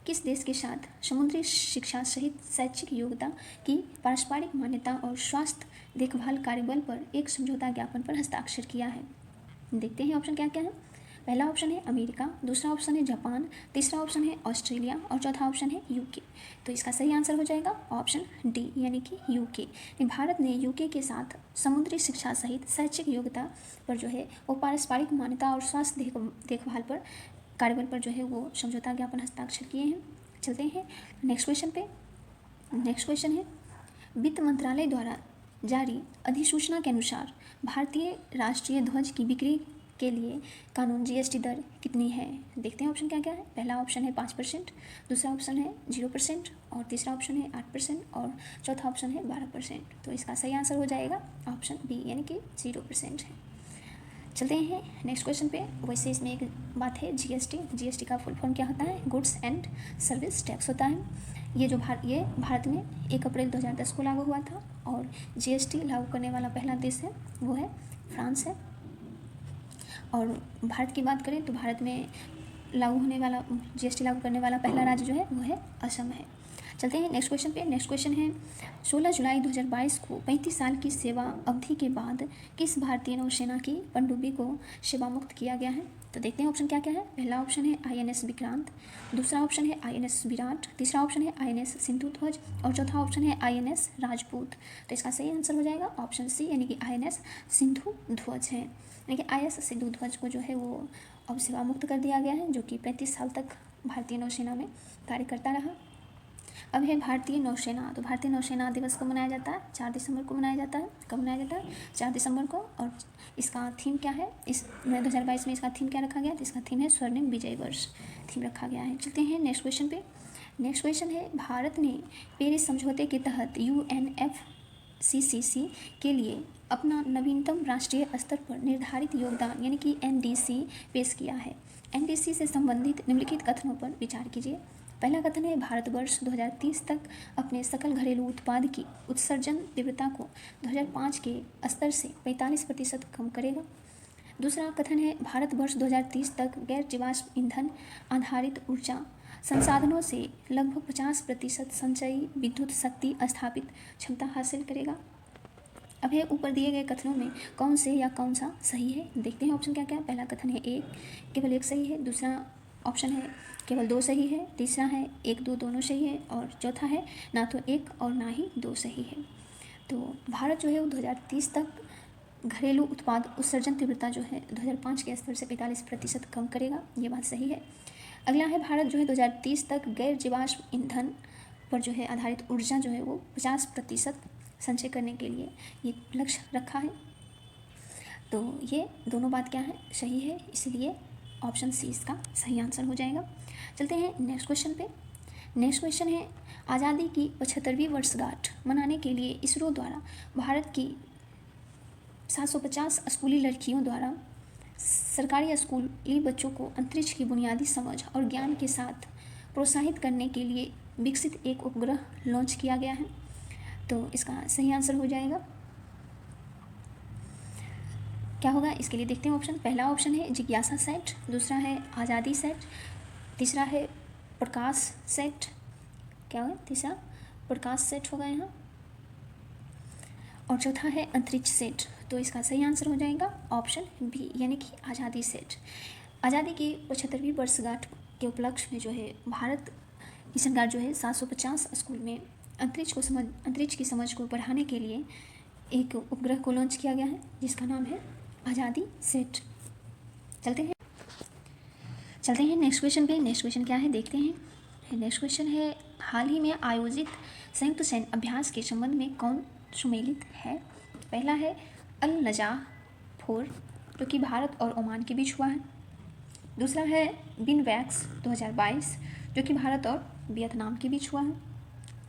किस देश के साथ समुद्री शिक्षा सहित शैक्षिक योग्यता की पारस्परिक मान्यता और स्वास्थ्य देखभाल कार्यबल पर एक समझौता ज्ञापन पर हस्ताक्षर किया है? देखते हैं ऑप्शन क्या क्या है। पहला ऑप्शन है अमेरिका, दूसरा ऑप्शन है जापान, तीसरा ऑप्शन है ऑस्ट्रेलिया और चौथा ऑप्शन है यूके। तो इसका सही आंसर हो जाएगा ऑप्शन डी, यानी कि यूके। भारत ने यूके के साथ समुद्री शिक्षा सहित शैक्षिक योग्यता पर जो है वो पारस्परिक मान्यता और स्वास्थ्य देखभाल पर कार्यबल पर जो है वो समझौता ज्ञापन हस्ताक्षर किए हैं। चलते हैं नेक्स्ट क्वेश्चन पे। नेक्स्ट क्वेश्चन है, वित्त मंत्रालय द्वारा जारी अधिसूचना के अनुसार भारतीय राष्ट्रीय ध्वज की बिक्री के लिए कानून GST दर कितनी है? देखते हैं ऑप्शन क्या क्या है। पहला ऑप्शन है 5%, दूसरा ऑप्शन है 0% और तीसरा ऑप्शन है 8% और चौथा ऑप्शन है 12%। तो इसका सही आंसर हो जाएगा ऑप्शन बी, यानी कि 0% है। चलते हैं नेक्स्ट क्वेश्चन पे। वैसे इसमें एक बात है, GST का फुल फॉर्म क्या होता है, गुड्स एंड सर्विस टैक्स होता है। ये भारत में 1 अप्रैल 2010 को लागू हुआ था और GST लागू करने वाला पहला देश है वो है फ्रांस है। और भारत की बात करें तो भारत में लागू होने वाला GST लागू करने वाला पहला राज्य जो है वो है असम है। चलते हैं नेक्स्ट क्वेश्चन पे। नेक्स्ट क्वेश्चन है, 16 जुलाई 2022 को 35 साल की सेवा अवधि के बाद किस भारतीय नौसेना की पनडुब्बी को सेवा मुक्त किया गया है? तो देखते हैं ऑप्शन क्या क्या है। पहला ऑप्शन है INS विक्रांत, दूसरा ऑप्शन है INS विराट, तीसरा ऑप्शन है INS सिंधु ध्वज और चौथा ऑप्शन है INS राजपूत। तो इसका सही आंसर हो जाएगा ऑप्शन सी, यानी कि INS सिंधु ध्वज है। यानी कि INS सिंधु ध्वज को जो है वो अब सेवा मुक्त कर दिया गया है, जो कि 35 साल तक भारतीय नौसेना में कार्य करता रहा। अब है भारतीय नौसेना। तो भारतीय नौसेना दिवस कब मनाया जाता है? 4 दिसंबर को मनाया जाता है। कब मनाया जाता है? 4 दिसंबर को। और इसका थीम क्या है, इस 2022 में इसका थीम क्या रखा गया? तो इसका थीम है स्वर्णिम विजय वर्ष थीम रखा गया है। चलते हैं नेक्स्ट क्वेश्चन पे। नेक्स्ट क्वेश्चन है, भारत ने पेरिस समझौते के तहत UNFCCC के लिए अपना नवीनतम राष्ट्रीय स्तर पर निर्धारित योगदान यानी कि NDC पेश किया है। NDC से संबंधित निम्नलिखित कथनों पर विचार कीजिए। पहला कथन है, भारतवर्ष 2030 तक अपने सकल घरेलू उत्पाद की उत्सर्जन तीव्रता को 2005 के स्तर से 45% कम करेगा। दूसरा कथन है, भारतवर्ष 2030 तक गैर जीवाश्म ईंधन आधारित ऊर्जा संसाधनों से लगभग 50% संचयी विद्युत शक्ति स्थापित क्षमता हासिल करेगा। अब है ऊपर दिए गए कथनों में कौन से या कौन सा सही है? देखते हैं ऑप्शन क्या क्या है। पहला कथन है एक, केवल एक सही है। दूसरा ऑप्शन है केवल 2 सही है। तीसरा है 1, 2 दोनों सही है। और चौथा है ना तो 1 और ना ही 2 सही है। तो भारत जो है वो 2030 तक घरेलू उत्पाद उत्सर्जन तीव्रता जो है 2005 के स्तर से 45% कम करेगा, ये बात सही है। अगला है, भारत जो है 2030 तक गैर जीवाश्म ईंधन पर जो है आधारित ऊर्जा जो है वो 50% संचय करने के लिए ये लक्ष्य रखा है। तो ये दोनों बात क्या है, सही है, इसलिए ऑप्शन सी इसका सही आंसर हो जाएगा। चलते हैं नेक्स्ट क्वेश्चन पे। नेक्स्ट क्वेश्चन है, आज़ादी की 75वीं वर्षगांठ मनाने के लिए इसरो द्वारा भारत की 750 स्कूली लड़कियों द्वारा सरकारी स्कूली बच्चों को अंतरिक्ष की बुनियादी समझ और ज्ञान के साथ प्रोत्साहित करने के लिए विकसित एक उपग्रह लॉन्च किया गया है। तो इसका सही आंसर हो जाएगा क्या होगा, इसके लिए देखते हैं ऑप्शन। पहला ऑप्शन है जिज्ञासा सेट, दूसरा है आज़ादी सेट, तीसरा है प्रकाश सेट, क्या होगा तीसरा प्रकाश सेट होगा यहाँ, और चौथा है अंतरिक्ष सेट। तो इसका सही आंसर हो जाएगा ऑप्शन बी, यानी कि आज़ादी सेट। आज़ादी की 75वीं वर्षगांठ के उपलक्ष्य में जो है भारत की सरकार जो है 750 स्कूल में अंतरिक्ष की समझ को बढ़ाने के लिए एक उपग्रह को लॉन्च किया गया है जिसका नाम है आज़ादी सेट। चलते हैं नेक्स्ट क्वेश्चन पे। नेक्स्ट क्वेश्चन क्या है देखते हैं। नेक्स्ट क्वेश्चन है, हाल ही में आयोजित संयुक्त सैन्य अभ्यास के संबंध में कौन सुमेलित है? पहला है अल नजाह 4 जो कि भारत और ओमान के बीच हुआ है। दूसरा है बिनवैक्स 2022 जो कि भारत और वियतनाम के बीच हुआ है।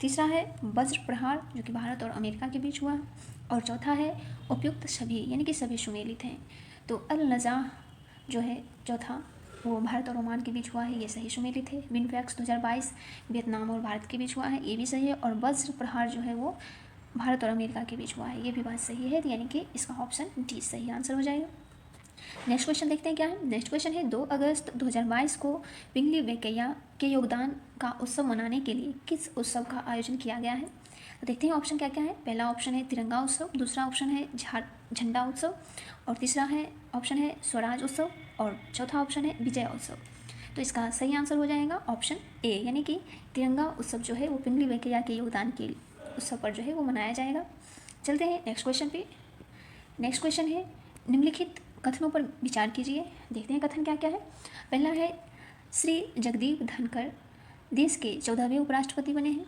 तीसरा है वज्र प्रहार जो कि भारत और अमेरिका के बीच हुआ है। और चौथा है उपयुक्त सभी, यानी कि सभी सुमेलित हैं। तो अल नजाह जो है चौथा वो भारत और ओमान के बीच हुआ है, ये सही सुमेलित है। बिनवैक्स 2022 वियतनाम और भारत के बीच हुआ है, ये भी सही है। और वज्र प्रहार जो है वो भारत और अमेरिका के बीच हुआ है, ये भी बात सही है, यानी कि इसका ऑप्शन डी सही आंसर हो जाएगा। नेक्स्ट क्वेश्चन देखते हैं क्या है। नेक्स्ट क्वेश्चन है 2 अगस्त 2022 को पिंगली वेंकैया के योगदान का उत्सव मनाने के लिए किस उत्सव का आयोजन किया गया है? तो देखते हैं ऑप्शन क्या क्या है। पहला ऑप्शन है तिरंगा उत्सव, दूसरा ऑप्शन है झंडा उत्सव, और तीसरा है ऑप्शन है स्वराज उत्सव, और चौथा ऑप्शन है विजय उत्सव। तो इसका सही आंसर हो जाएगा ऑप्शन ए, यानी कि तिरंगा उत्सव जो है वो पिंगली वेंकैया के योगदान के उत्सव पर जो है वो मनाया जाएगा। चलते हैं नेक्स्ट क्वेश्चन पे। नेक्स्ट क्वेश्चन है निम्नलिखित कथनों पर विचार कीजिए। देखते हैं कथन क्या क्या है। पहला है श्री जगदीप धनखड़ देश के 14वें उपराष्ट्रपति बने हैं।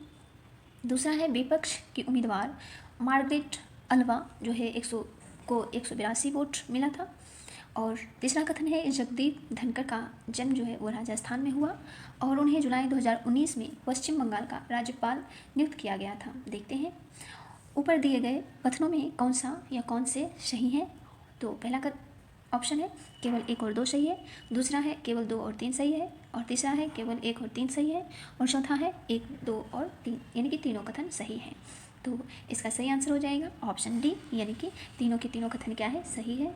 दूसरा है विपक्ष की उम्मीदवार मार्गरेट अल्वा जो है 182 वोट मिला था। और तीसरा कथन है जगदीप धनखड़ का जन्म जो है वो राजस्थान में हुआ और उन्हें जुलाई 2019 में पश्चिम बंगाल का राज्यपाल नियुक्त किया गया था। देखते हैं ऊपर दिए गए कथनों में कौन सा या कौन से सही हैं। तो पहला ऑप्शन है केवल 1 और 2 सही है, दूसरा है केवल 2 और 3 सही है, और तीसरा है केवल 1 और 3 सही है, और चौथा है 1, 2 और 3, यानी कि तीनों कथन सही हैं। तो इसका सही आंसर हो जाएगा ऑप्शन डी, यानी कि तीनों के तीनों कथन क्या है सही है।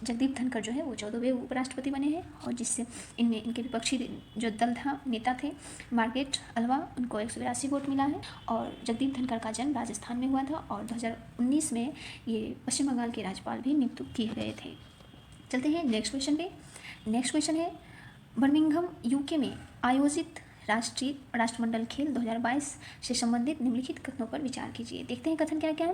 जगदीप धनखड़ जो है वो 14वें उपराष्ट्रपति बने हैं और जिससे इनमें इनके विपक्षी जो दल था नेता थे मार्गरेट अल्वा उनको 182 वोट मिला है। और जगदीप धनखड़ का जन्म राजस्थान में हुआ था और 2019 में ये पश्चिम बंगाल के राज्यपाल भी नियुक्त किए गए थे। चलते हैं नेक्स्ट क्वेश्चन पे। नेक्स्ट क्वेश्चन है बर्मिंघम यूके में आयोजित राष्ट्रमंडल खेल 2022 से संबंधित निम्नलिखित कथनों पर विचार कीजिए। देखते हैं कथन क्या क्या है।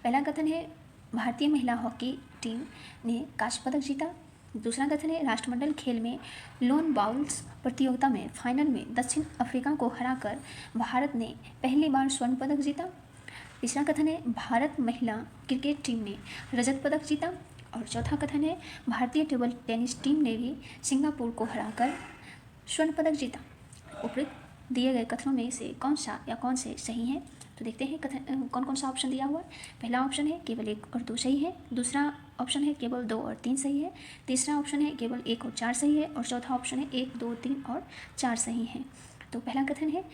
पहला कथन है भारतीय महिला हॉकी टीम ने कांस्य पदक जीता। दूसरा कथन है राष्ट्रमंडल खेल में लोन बाउल्स प्रतियोगिता में फाइनल में दक्षिण अफ्रीका को हराकर भारत ने पहली बार स्वर्ण पदक जीता। तीसरा कथन है भारत महिला क्रिकेट टीम ने रजत पदक जीता। और चौथा कथन है भारतीय टेबल टेनिस टीम ने भी सिंगापुर को हराकर स्वर्ण पदक जीता। उपरोक्त दिए गए कथनों में से कौन सा या कौन से सही हैं? तो देखते हैं कथन कौन कौन सा ऑप्शन दिया हुआ है। पहला ऑप्शन है केवल 1 और 2 सही है, दूसरा ऑप्शन है केवल 2 और 3 सही है, तीसरा ऑप्शन है केवल 1 और 4 सही है, और चौथा ऑप्शन है 1, 2, 3 और 4 सही है। तो पहला कथन है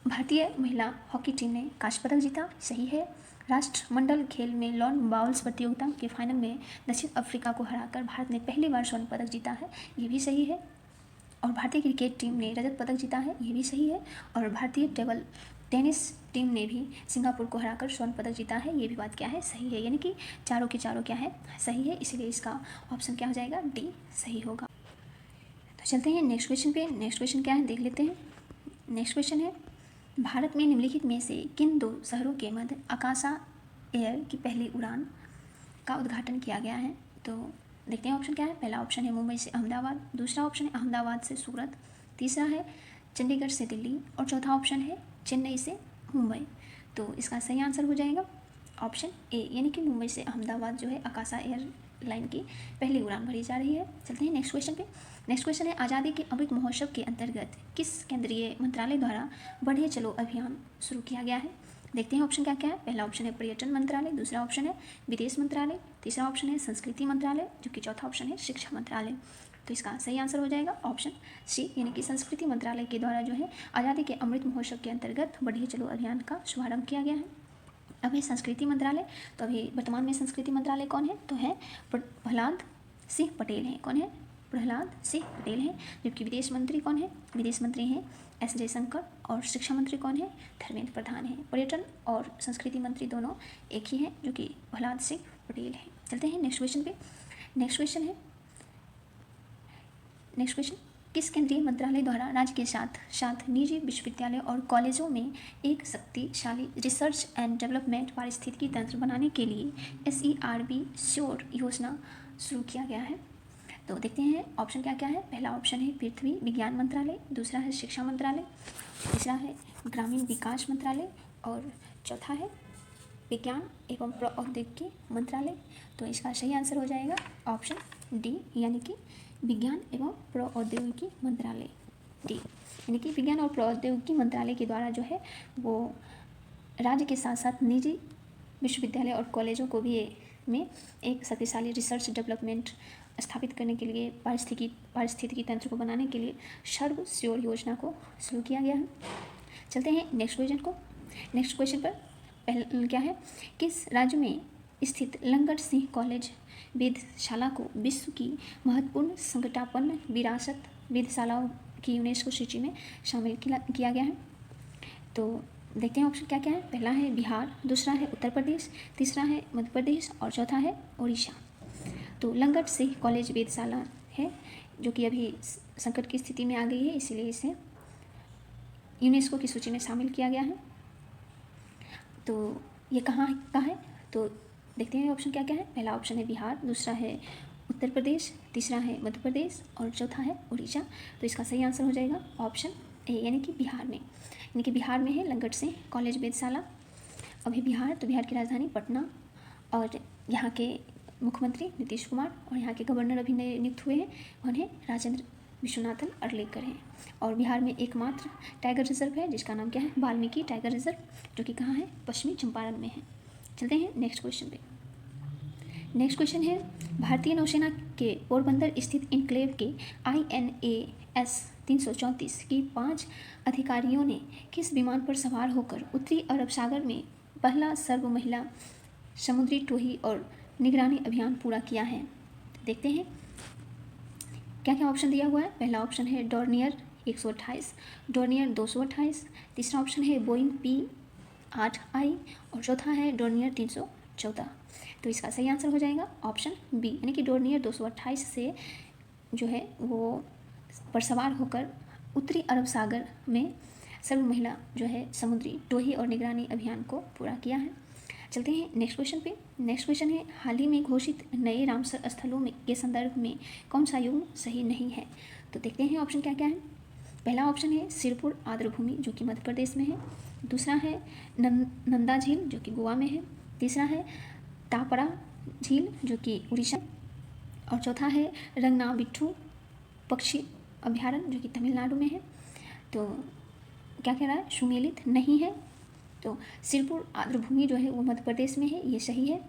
भारतीय महिला हॉकी टीम ने कांस्य पदक जीता, सही है। राष्ट्रमंडल खेल में लॉन बाउल्स प्रतियोगिता के फाइनल में दक्षिण अफ्रीका को हराकर भारत ने पहली बार स्वर्ण पदक जीता है, ये भी सही है। और भारतीय क्रिकेट टीम ने रजत पदक जीता है, ये भी सही है। और भारतीय टेबल टेनिस टीम ने भी सिंगापुर को हराकर स्वर्ण पदक जीता है, ये भी बात क्या है सही है, यानी कि चारों के चारों क्या है सही है, इसलिए इसका ऑप्शन क्या हो जाएगा डी सही होगा। तो चलते हैं नेक्स्ट क्वेश्चन पे। नेक्स्ट क्वेश्चन क्या है देख लेते हैं। नेक्स्ट क्वेश्चन है भारत में निम्नलिखित में से किन 2 शहरों के मध्य आकाशा एयर की पहली उड़ान का उद्घाटन किया गया है? तो देखते हैं ऑप्शन क्या है। पहला ऑप्शन है मुंबई से अहमदाबाद, दूसरा ऑप्शन है अहमदाबाद से सूरत, तीसरा है चंडीगढ़ से दिल्ली, और चौथा ऑप्शन है चेन्नई से मुंबई। तो इसका सही आंसर हो जाएगा ऑप्शन ए, यानी कि मुंबई से अहमदाबाद जो है आकाशा एयरलाइन की पहली उड़ान भरी जा रही है। चलते हैं नेक्स्ट क्वेश्चन पे। नेक्स्ट क्वेश्चन है आज़ादी के अमृत महोत्सव के अंतर्गत किस केंद्रीय मंत्रालय द्वारा बढ़े चलो अभियान शुरू किया गया है? देखते हैं ऑप्शन क्या क्या है। पहला ऑप्शन है पर्यटन मंत्रालय, दूसरा ऑप्शन है विदेश मंत्रालय, तीसरा ऑप्शन है संस्कृति मंत्रालय, जबकि चौथा ऑप्शन है शिक्षा मंत्रालय। तो इसका सही आंसर हो जाएगा ऑप्शन सी, यानी कि संस्कृति मंत्रालय के द्वारा जो है आज़ादी के अमृत महोत्सव के अंतर्गत बढ़िए चलो अभियान का शुभारंभ किया गया है। अब है संस्कृति मंत्रालय। तो अभी वर्तमान में संस्कृति मंत्रालय कौन है? तो है प्रहलाद सिंह पटेल हैं। कौन है? प्रहलाद सिंह पटेल हैं। जबकि विदेश मंत्री कौन है? विदेश मंत्री हैं एस जयशंकर। और शिक्षा मंत्री कौन है? धर्मेंद्र प्रधान हैं। पर्यटन और संस्कृति मंत्री दोनों एक ही हैं जो कि प्रहलाद सिंह पटेल हैं। चलते हैं नेक्स्ट क्वेश्चन पे। नेक्स्ट क्वेश्चन किस केंद्रीय मंत्रालय द्वारा राज्य के साथ साथ निजी विश्वविद्यालय और कॉलेजों में एक शक्तिशाली रिसर्च एंड डेवलपमेंट पारिस्थितिकी तंत्र बनाने के लिए SERB श्योर योजना शुरू किया गया है? तो देखते हैं ऑप्शन क्या क्या है। पहला ऑप्शन है पृथ्वी विज्ञान मंत्रालय, दूसरा है शिक्षा मंत्रालय, तीसरा है ग्रामीण विकास मंत्रालय और चौथा है विज्ञान एवं प्रौद्योगिकी मंत्रालय। तो इसका सही आंसर हो जाएगा ऑप्शन डी, यानी कि विज्ञान एवं प्रौद्योगिकी मंत्रालय, डी, यानी कि विज्ञान और प्रौद्योगिकी मंत्रालय के द्वारा जो है वो राज्य के साथ साथ निजी विश्वविद्यालय और कॉलेजों को भी में एक शक्तिशाली रिसर्च डेवलपमेंट स्थापित करने के लिए पारिस्थितिकी तंत्र को बनाने के लिए सर्व श्योर योजना को शुरू किया गया है। चलते हैं नेक्स्ट क्वेश्चन पर। पहला क्या है, किस राज्य में स्थित लंगट सिंह कॉलेज वेधशाला को विश्व की महत्वपूर्ण संकटापन्न विरासत वेधशालाओं की यूनेस्को सूची में शामिल किया गया है? तो देखते हैं ऑप्शन क्या क्या है। पहला है बिहार, दूसरा है उत्तर प्रदेश, तीसरा है मध्य प्रदेश और चौथा है उड़ीसा। तो लंगट सिंह कॉलेज वेधशाला है जो कि अभी संकट की स्थिति में आ गई है, इसीलिए इसे यूनेस्को की सूची में शामिल किया गया है। तो ये कहाँ का है? तो देखते हैं ऑप्शन क्या क्या है। पहला ऑप्शन है बिहार, दूसरा है उत्तर प्रदेश, तीसरा है मध्य प्रदेश और चौथा है उड़ीसा। तो इसका सही आंसर हो जाएगा ऑप्शन ए, यानी कि बिहार में, यानी कि बिहार में है लंगट सिंह कॉलेज वेधशाला। अभी बिहार, तो बिहार की राजधानी पटना और यहाँ के मुख्यमंत्री नीतीश कुमार और यहाँ के गवर्नर अभी नए नियुक्त हुए हैं, उन्हें राजेंद्र विश्वनाथन अर्लेकर हैं। और बिहार में एकमात्र टाइगर रिजर्व है जिसका नाम क्या है, वाल्मीकि टाइगर रिजर्व, जो कि कहाँ है, पश्चिमी चंपारण में है। चलते हैं नेक्स्ट क्वेश्चन पे। नेक्स्ट क्वेश्चन है, भारतीय नौसेना के पोरबंदर स्थित इनक्लेव के INAS 334 की 5 अधिकारियों ने किस विमान पर सवार होकर उत्तरी अरब सागर में पहला सर्व महिला समुद्री टोही और निगरानी अभियान पूरा किया है? देखते हैं क्या क्या ऑप्शन दिया हुआ है। पहला ऑप्शन है डॉर्नियर 128, डॉर्नियर 228, तीसरा ऑप्शन है बोइंग P-8I और चौथा है डॉर्नियर 314। तो इसका सही आंसर हो जाएगा ऑप्शन बी, यानी कि डॉर्नियर 228 से जो है वो पर सवार होकर उत्तरी अरब सागर में सर्व महिला जो है समुद्री टोही और निगरानी अभियान को पूरा किया है। चलते हैं नेक्स्ट क्वेश्चन पे। नेक्स्ट क्वेश्चन है, हाल ही में घोषित नए रामसर स्थलों में के संदर्भ में कौन सा युग्म सही नहीं है? तो देखते हैं ऑप्शन क्या क्या है। पहला ऑप्शन है सिरपुर आर्द्रभूमि जो कि मध्य प्रदेश में है, दूसरा है नंदा झील जो कि गोवा में है, तीसरा है तापड़ा झील जो कि उड़ीसा और चौथा है रंगनाबिट्टू पक्षी अभ्यारण्य जो कि तमिलनाडु में है। तो क्या कह रहा है, सुमेलित नहीं है। तो सिरपुर आर्द्रभूमि जो है वो मध्य प्रदेश में है, ये सही है।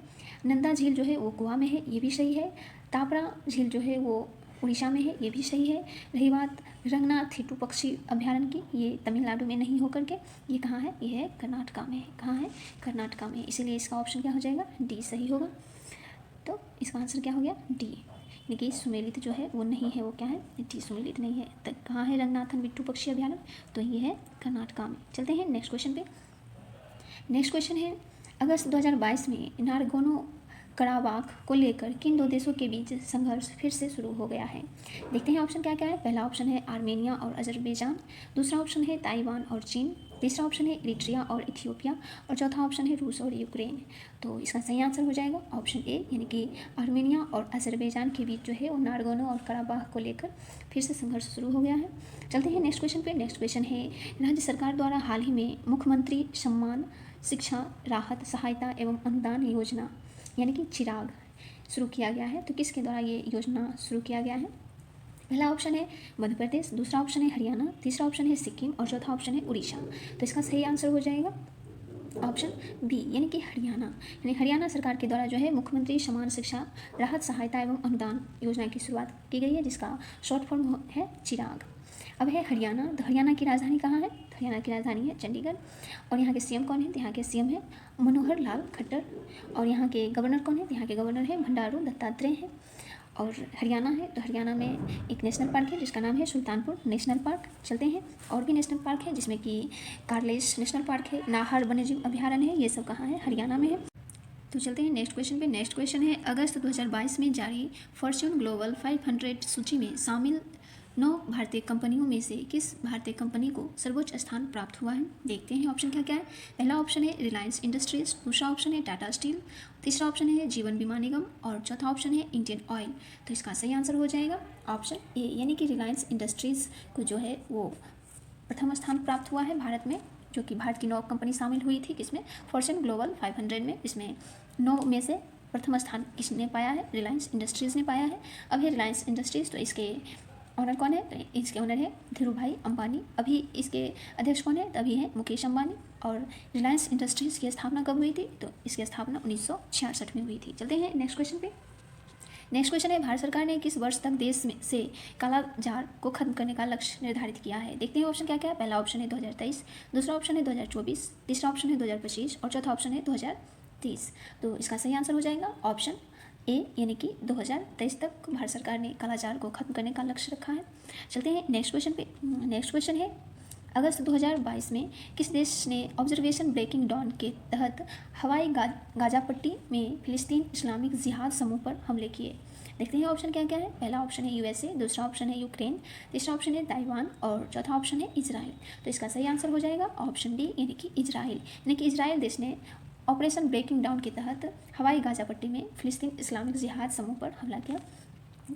नंदा झील जो है वो गोवा में है, ये भी सही है। तापड़ा झील जो है वो उड़ीसा में है, ये भी सही है। रही बात रंगनाथिट्टू पक्षी अभ्यारण्य की, ये तमिलनाडु में नहीं होकर के ये कहाँ है, ये है कर्नाटका में है। कहाँ है, कर्नाटका में, इसीलिए इसका ऑप्शन क्या हो जाएगा, डी सही होगा। तो इसका आंसर क्या हो गया, डी, यानी कि सुमेलित जो है वो नहीं है, वो क्या है, डी सुमेलित नहीं है। तो कहाँ है रंगनाथन बिट्टू पक्षी अभ्यारण्य, तो ये है कर्नाटका में। चलते हैं नेक्स्ट क्वेश्चन पे। नेक्स्ट क्वेश्चन है, अगस्त 2022 में नारगोनो कराबाख को लेकर किन दो देशों के बीच संघर्ष फिर से शुरू हो गया है? देखते हैं ऑप्शन क्या क्या है। पहला ऑप्शन है आर्मेनिया और अजरबैजान, दूसरा ऑप्शन है ताइवान और चीन, तीसरा ऑप्शन है इरिट्रिया और इथियोपिया और चौथा ऑप्शन है रूस और यूक्रेन। तो इसका सही आंसर हो जाएगा ऑप्शन ए, यानी कि आर्मेनिया और अजरबैजान के बीच जो है वो नारगोनो और कराबाख को लेकर फिर से संघर्ष शुरू हो गया है। चलते हैं नेक्स्ट क्वेश्चन पे। नेक्स्ट क्वेश्चन है, राज्य सरकार द्वारा हाल ही में मुख्यमंत्री सम्मान शिक्षा राहत सहायता एवं अनुदान योजना यानी कि चिराग शुरू किया गया है। तो किसके द्वारा ये योजना शुरू किया गया है? पहला ऑप्शन है मध्य प्रदेश, दूसरा ऑप्शन है हरियाणा, तीसरा ऑप्शन है सिक्किम और चौथा ऑप्शन है उड़ीसा। तो इसका सही आंसर हो जाएगा ऑप्शन बी, यानी कि हरियाणा। यानी हरियाणा सरकार के द्वारा जो है मुख्यमंत्री समान शिक्षा राहत सहायता एवं अनुदान योजना की शुरुआत की गई है, जिसका शॉर्ट फॉर्म है चिराग। अब है हरियाणा, तो हरियाणा की राजधानी कहाँ है? हरियाणा की राजधानी है चंडीगढ़। और यहाँ के सीएम कौन है? तो यहाँ के सीएम है मनोहर लाल खट्टर। और यहाँ के गवर्नर कौन है? तो यहाँ के गवर्नर है भंडारू दत्तात्रेय हैं। और हरियाणा है, तो हरियाणा में एक नेशनल पार्क है जिसका नाम है सुल्तानपुर नेशनल पार्क। चलते हैं, और भी नेशनल पार्क है जिसमें कि कार्लेस नेशनल पार्क है, नाहर वन्यजीव अभ्यारण्य है, ये सब कहाँ है? हरियाणा में है। तो चलते हैं नेक्स्ट क्वेश्चन पे। नेक्स्ट क्वेश्चन है, अगस्त 2022 में जारी फॉर्च्यून ग्लोबल 500 सूची में शामिल 9 भारतीय कंपनियों में से किस भारतीय कंपनी को सर्वोच्च स्थान प्राप्त हुआ है? देखते हैं ऑप्शन क्या क्या है। पहला ऑप्शन है रिलायंस इंडस्ट्रीज, दूसरा ऑप्शन है टाटा स्टील, तीसरा ऑप्शन है जीवन बीमा निगम और चौथा ऑप्शन है इंडियन ऑयल। तो इसका सही आंसर हो जाएगा ऑप्शन ए, यानी कि रिलायंस इंडस्ट्रीज़ को जो है वो प्रथम स्थान प्राप्त हुआ है भारत में, जो कि भारत की 9 कंपनी शामिल हुई थी किसमें, फॉर्च्यून ग्लोबल 500 में। इसमें 9 में से प्रथम स्थान किसने पाया है? रिलायंस इंडस्ट्रीज़ ने पाया है। अब है रिलायंस इंडस्ट्रीज़, तो इसके ऑनर कौन है? तो इसके ऑनर है धीरू भाई अंबानी। अभी इसके अध्यक्ष कौन है? तो अभी है मुकेश अंबानी। और रिलायंस इंडस्ट्रीज़ की स्थापना कब हुई थी? तो इसकी स्थापना 1966 में हुई थी। चलते हैं नेक्स्ट क्वेश्चन पे। नेक्स्ट क्वेश्चन है भारत सरकार ने किस वर्ष तक देश में से कालाजार को खत्म करने का लक्ष्य निर्धारित किया है? देखते हैं ऑप्शन क्या क्या है। पहला ऑप्शन है 2023, दूसरा ऑप्शन है 2024, तीसरा ऑप्शन है 2025 और चौथा ऑप्शन है 2030। तो इसका सही आंसर हो जाएगा ऑप्शन ए, यानी कि 2023 तक भारत सरकार ने कालाजार को खत्म करने का लक्ष्य रखा है। चलते हैं नेक्स्ट क्वेश्चन पे। नेक्स्ट क्वेश्चन है अगस्त 2022 में किस देश ने ऑब्जर्वेशन ब्रेकिंग डॉन के तहत हवाई गाजापट्टी में फिलिस्तीन इस्लामिक जिहाद समूह पर हमले किए? देखते हैं ऑप्शन क्या क्या है। पहला ऑप्शन है यूएसए, दूसरा ऑप्शन है यूक्रेन, तीसरा ऑप्शन है ताइवान और चौथा ऑप्शन है इजराइल। तो इसका सही आंसर हो जाएगा ऑप्शन डी, यानी कि इजराइल। यानी कि इजराइल देश ने ऑपरेशन ब्रेकिंग डाउन के तहत हवाई गाजापट्टी में फिलिस्तीन इस्लामिक जिहाद समूह पर हमला किया।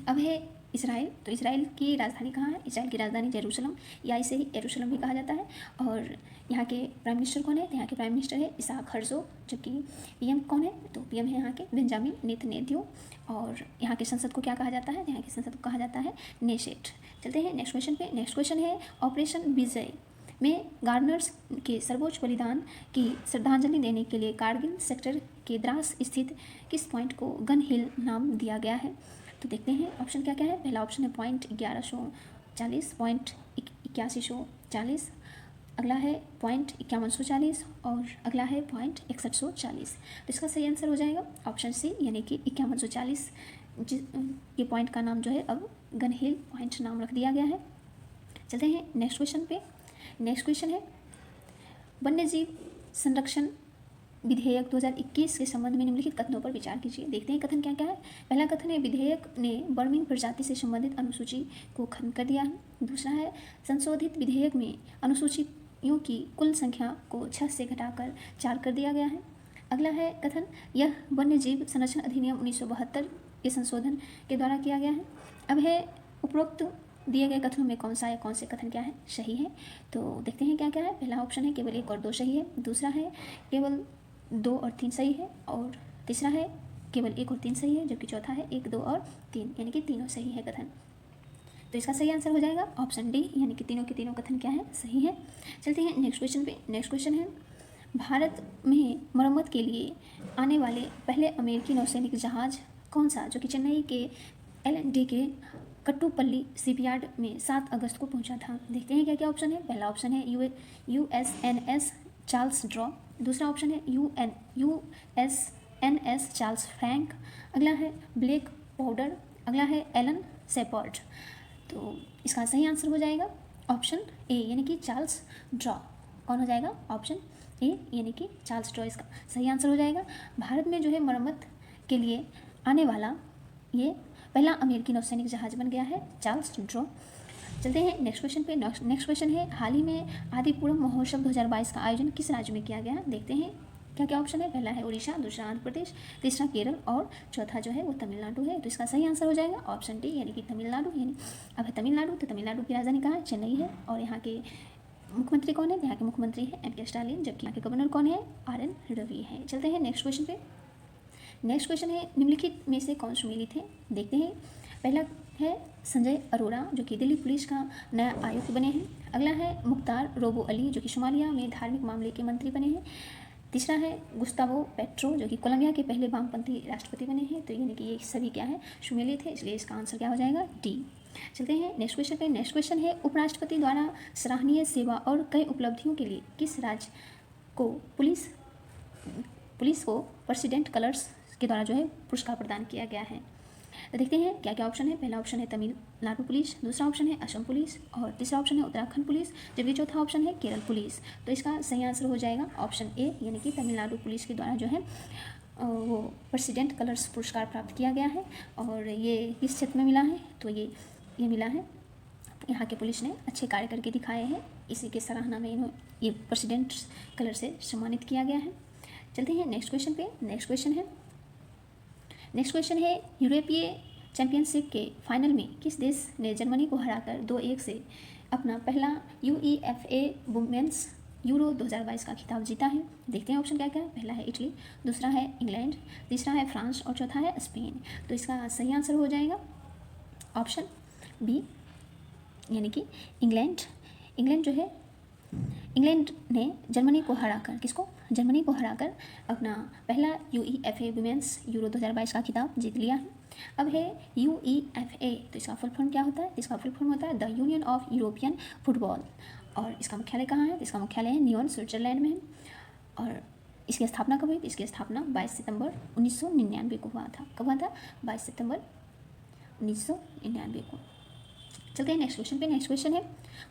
अब है इसराइल, तो इसराइल की राजधानी कहाँ है? इसराइल की राजधानी जेरूसलम, या इसे ही यरूशलेम भी कहा जाता है। और यहाँ के प्राइम मिनिस्टर कौन है? तो यहाँ के प्राइम मिनिस्टर है इसहाक हर्जोग, जबकि पीएम कौन है? तो पीएम है यहाँ के बेंजामिन नेतन्याहू। और यहाँ के संसद को क्या कहा जाता है? यहाँ की संसद को कहा जाता है नेशेट। चलते हैं नेक्स्ट क्वेश्चन पे। नेक्स्ट क्वेश्चन है ऑपरेशन विजय में गार्नर्स के सर्वोच्च बलिदान की श्रद्धांजलि देने के लिए कारगिल सेक्टर के द्रास स्थित किस पॉइंट को गन हिल नाम दिया गया है? तो देखते हैं ऑप्शन क्या क्या है। पहला ऑप्शन है पॉइंट 1140, पॉइंट 8140, अगला है पॉइंट 5140 और अगला है पॉइंट 6140। तो इसका सही आंसर हो जाएगा ऑप्शन सी, यानी कि 5140। ये पॉइंट का नाम जो है अब गन हिल पॉइंट नाम रख दिया गया है। चलते हैं नेक्स्ट क्वेश्चन पे। नेक्स्ट क्वेश्चन है वन्यजीव संरक्षण विधेयक 2021 के संबंध में निम्नलिखित कथनों पर विचार कीजिए। देखते हैं कथन क्या क्या है। पहला कथन है विधेयक ने बर्मिंग प्रजाति से संबंधित अनुसूची को खत्म कर दिया है। दूसरा है संशोधित विधेयक में अनुसूचियों की कुल संख्या को 6 से घटाकर 4 कर दिया गया है। अगला है कथन यह वन्यजीव संरक्षण अधिनियम 1972 के संशोधन के द्वारा किया गया है। अब है उपरोक्त दिए गए कथनों में कौन सा या कौन से कथन क्या है सही है? तो देखते हैं क्या क्या है। पहला ऑप्शन है केवल 1 और 2 सही है, दूसरा है केवल 2 और 3 सही है, और तीसरा है केवल 1 और 3 सही है, जबकि चौथा है 1, 2 और 3, यानी कि तीनों सही है कथन। तो इसका सही आंसर हो जाएगा ऑप्शन डी, यानी कि तीनों के तीनों कथन क्या है सही है। चलते हैं नेक्स्ट क्वेश्चन पे। नेक्स्ट क्वेश्चन है भारत में मरम्मत के लिए आने वाले पहले अमेरिकी नौसैनिक जहाज कौन सा, जो कि चेन्नई के LND के कट्टुपल्ली शिपयार्ड में 7 अगस्त को पहुंचा था? देखते हैं क्या क्या ऑप्शन है। पहला ऑप्शन है USNS चार्ल्स ड्रॉ, दूसरा ऑप्शन है USNS चार्ल्स फ्रैंक, अगला है ब्लेक पाउडर, अगला है एलन सेपर्ड। तो इसका सही आंसर हो जाएगा ऑप्शन ए, यानी कि चार्ल्स ड्रॉ। कौन हो जाएगा? ऑप्शन ए, यानी कि चार्ल्स ड्रॉ इसका सही आंसर हो जाएगा। भारत में जो है मरम्मत के लिए आने वाला ये पहला अमेरिकी नौसैनिक जहाज बन गया है चार्ल्स ड्रॉ। चलते हैं नेक्स्ट क्वेश्चन पे। नेक्स्ट क्वेश्चन है हाल ही में आदिपुरम महोत्सव 2022 का आयोजन किस राज्य में किया गया? देखते हैं क्या क्या ऑप्शन है। पहला है उड़ीसा, दूसरा आंध्र प्रदेश, तीसरा केरल और चौथा जो है वो तमिलनाडु है। तो इसका सही आंसर हो जाएगा ऑप्शन डी, यानी कि तमिलनाडु। यानी अब है तमिलनाडु, तो तमिलनाडु की राजधानी कहाँ है? चेन्नई है। और यहाँ के मुख्यमंत्री कौन है? यहाँ के मुख्यमंत्री है M.K. स्टालिन, जबकि यहाँ के गवर्नर कौन है? RN रवि है। चलते हैं नेक्स्ट क्वेश्चन पे। नेक्स्ट क्वेश्चन है निम्नलिखित में से कौन सुमेलित है? देखते हैं। पहला है संजय अरोड़ा, जो कि दिल्ली पुलिस का नया आयुक्त बने हैं। अगला है मुख्तार रोबो अली, जो कि सोमालिया में धार्मिक मामले के मंत्री बने हैं। तीसरा है गुस्तावो पेट्रो, जो कि कोलंबिया के पहले वामपंथी राष्ट्रपति बने हैं। तो यानी कि ये सभी क्या है? सुमेलित है, इसलिए इसका आंसर क्या हो जाएगा? डी। चलते हैं नेक्स्ट क्वेश्चन पे। नेक्स्ट क्वेश्चन है उपराष्ट्रपति द्वारा सराहनीय सेवा और कई उपलब्धियों के लिए किस राज्य को पुलिस को प्रेसिडेंट कलर्स के द्वारा जो है पुरस्कार प्रदान किया गया है? तो देखते हैं क्या क्या ऑप्शन है। पहला ऑप्शन है तमिलनाडु पुलिस, दूसरा ऑप्शन है असम पुलिस और तीसरा ऑप्शन है उत्तराखंड पुलिस, जबकि चौथा ऑप्शन है केरल पुलिस। तो इसका सही आंसर हो जाएगा ऑप्शन ए, यानी कि तमिलनाडु पुलिस के द्वारा जो है वो प्रेसिडेंट कलर्स पुरस्कार प्राप्त किया गया है। और ये किस क्षेत्र में मिला है? तो ये मिला है यहाँ के पुलिस ने अच्छे कार्य करके दिखाए हैं, इसी के सराहना में इन्हों ये प्रेसिडेंट्स कलर से सम्मानित किया गया है। चलते हैं नेक्स्ट क्वेश्चन पे। नेक्स्ट क्वेश्चन है यूरोपीय चैंपियनशिप के फाइनल में किस देश ने जर्मनी को हराकर 2-1 से अपना पहला UEFA वुमेन्स यूरो 2022 का खिताब जीता है? देखते हैं ऑप्शन क्या क्या है। पहला है इटली, दूसरा है इंग्लैंड, तीसरा है फ्रांस और चौथा है स्पेन। तो इसका सही आंसर हो जाएगा ऑप्शन बी, यानी कि इंग्लैंड। इंग्लैंड जो है, इंग्लैंड ने जर्मनी को हराकर, किसको? जर्मनी को हराकर अपना पहला UEFA वुमेन्स यूरो 2022 का खिताब जीत लिया है। अब है UEFA, तो इसका फुल फॉर्म क्या होता है? इसका फुल फॉर्म होता है the union of European football. और इसका मुख्यालय कहाँ है? इसका मुख्यालय है न्यून, स्विट्जरलैंड में। और इसकी स्थापना कब हुई? इसकी स्थापना 22 सितंबर 1999 को हुआ था। कब हुआ था? 22 सितंबर 1999 को। चलते हैं नेक्स्ट क्वेश्चन पे। नेक्स्ट क्वेश्चन है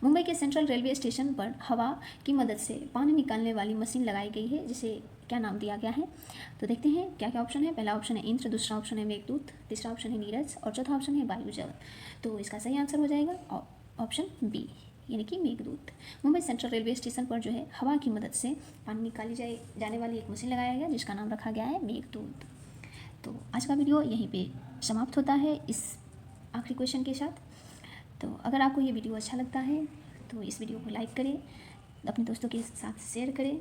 मुंबई के सेंट्रल रेलवे स्टेशन पर हवा की मदद से पानी निकालने वाली मशीन लगाई गई है, जिसे क्या नाम दिया गया है? तो देखते हैं क्या क्या ऑप्शन है। पहला ऑप्शन है इंद्र, दूसरा ऑप्शन है मेघदूत, तीसरा ऑप्शन है नीरज और चौथा ऑप्शन है वायुजल। तो इसका सही आंसर हो जाएगा ऑप्शन बी, यानी कि Meghdoot. Mumbai central railway station पर जो है हवा की मदद से पानी निकाली जाने वाली एक मशीन लगाया गया, जिसका नाम रखा गया है मेघदूत। तो आज का वीडियो यहीं पे समाप्त होता है इस आखिरी क्वेश्चन के साथ। तो अगर आपको ये वीडियो अच्छा लगता है तो इस वीडियो को लाइक करें, अपने दोस्तों के साथ शेयर करें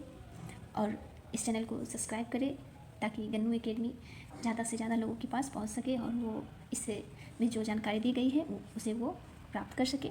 और इस चैनल को सब्सक्राइब करें, ताकि गन्नू एकेडमी ज़्यादा से ज़्यादा लोगों के पास पहुंच सके और वो इससे में जो जानकारी दी गई है उसे वो प्राप्त कर सके।